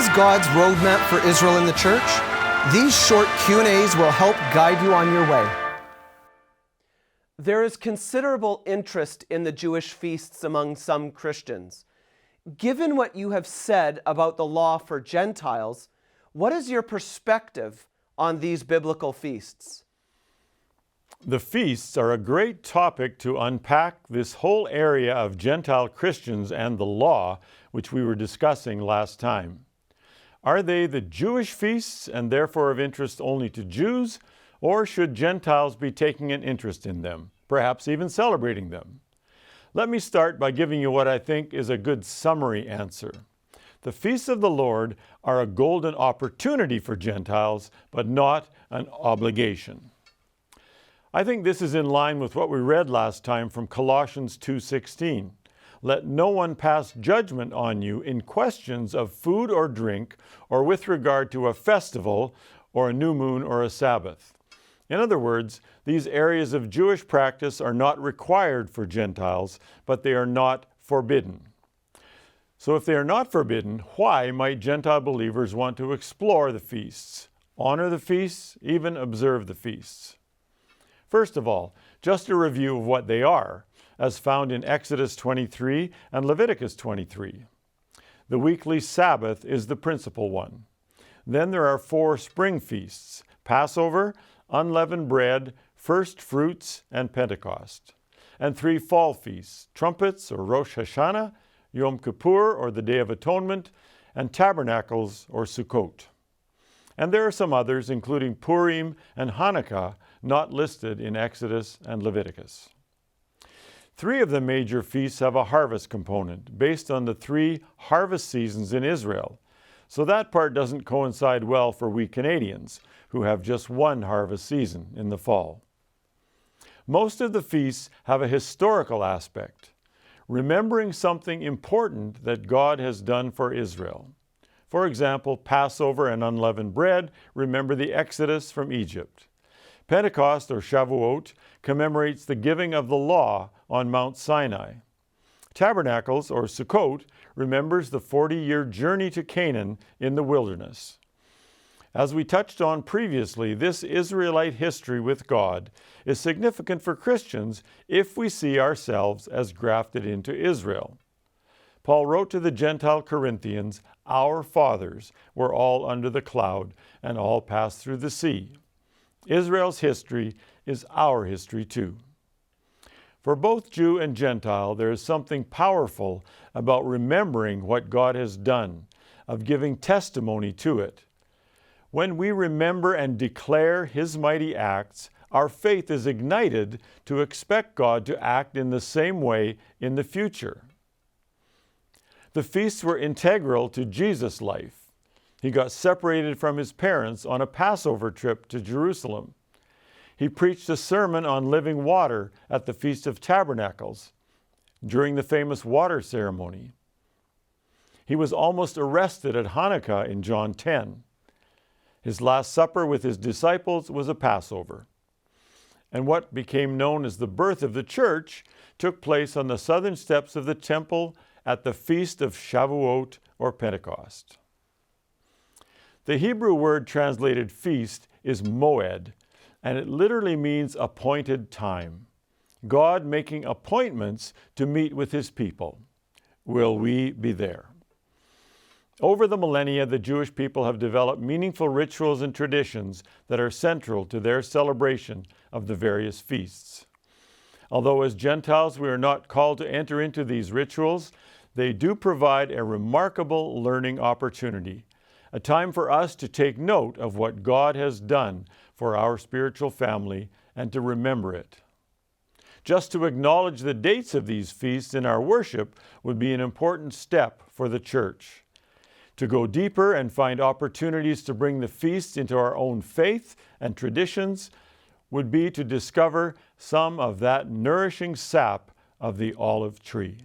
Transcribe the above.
is God's roadmap for Israel and the church? These short Q&As will help guide you on your way. There is considerable interest in the Jewish feasts among some Christians. Given what you have said about the law for Gentiles, what is your perspective on these biblical feasts? The feasts are a great topic to unpack this whole area of Gentile Christians and the law, which we were discussing last time. Are they the Jewish feasts and therefore of interest only to Jews, or should Gentiles be taking an interest in them, perhaps even celebrating them? Let me start by giving you what I think is a good summary answer. The feasts of the Lord are a golden opportunity for Gentiles, but not an obligation. I think this is in line with what we read last time from Colossians 2:16. Let no one pass judgment on you in questions of food or drink, or with regard to a festival, or a new moon, or a Sabbath. In other words, these areas of Jewish practice are not required for Gentiles, but they are not forbidden. So if they are not forbidden, why might Gentile believers want to explore the feasts, honor the feasts, even observe the feasts? First of all, just a review of what they are, as found in Exodus 23 and Leviticus 23. The weekly Sabbath is the principal one. Then there are 4 spring feasts: Passover, unleavened bread, first fruits, and Pentecost. And 3 fall feasts: trumpets, or Rosh Hashanah, Yom Kippur, or the Day of Atonement, and tabernacles, or Sukkot. And there are some others, including Purim and Hanukkah, not listed in Exodus and Leviticus. 3 of the major feasts have a harvest component based on the 3 harvest seasons in Israel. So that part doesn't coincide well for we Canadians, who have just 1 harvest season in the fall. Most of the feasts have a historical aspect, remembering something important that God has done for Israel. For example, Passover and unleavened bread remember the Exodus from Egypt. Pentecost, or Shavuot, commemorates the giving of the law on Mount Sinai. Tabernacles, or Sukkot, remembers the 40-year journey to Canaan in the wilderness. As we touched on previously, this Israelite history with God is significant for Christians if we see ourselves as grafted into Israel. Paul wrote to the Gentile Corinthians, "Our fathers were all under the cloud and all passed through the sea." Israel's history is our history too. For both Jew and Gentile, there is something powerful about remembering what God has done, of giving testimony to it. When we remember and declare His mighty acts, our faith is ignited to expect God to act in the same way in the future. The feasts were integral to Jesus' life. He got separated from his parents on a Passover trip to Jerusalem. He preached a sermon on living water at the Feast of Tabernacles during the famous water ceremony. He was almost arrested at Hanukkah in John 10. His Last Supper with his disciples was a Passover. And what became known as the birth of the church took place on the southern steps of the temple at the Feast of Shavuot, or Pentecost. The Hebrew word translated feast is moed, and it literally means appointed time. God making appointments to meet with His people. Will we be there? Over the millennia, the Jewish people have developed meaningful rituals and traditions that are central to their celebration of the various feasts. Although as Gentiles we are not called to enter into these rituals, they do provide a remarkable learning opportunity, a time for us to take note of what God has done for our spiritual family and to remember it. Just to acknowledge the dates of these feasts in our worship would be an important step for the church. To go deeper and find opportunities to bring the feasts into our own faith and traditions would be to discover some of that nourishing sap of the olive tree.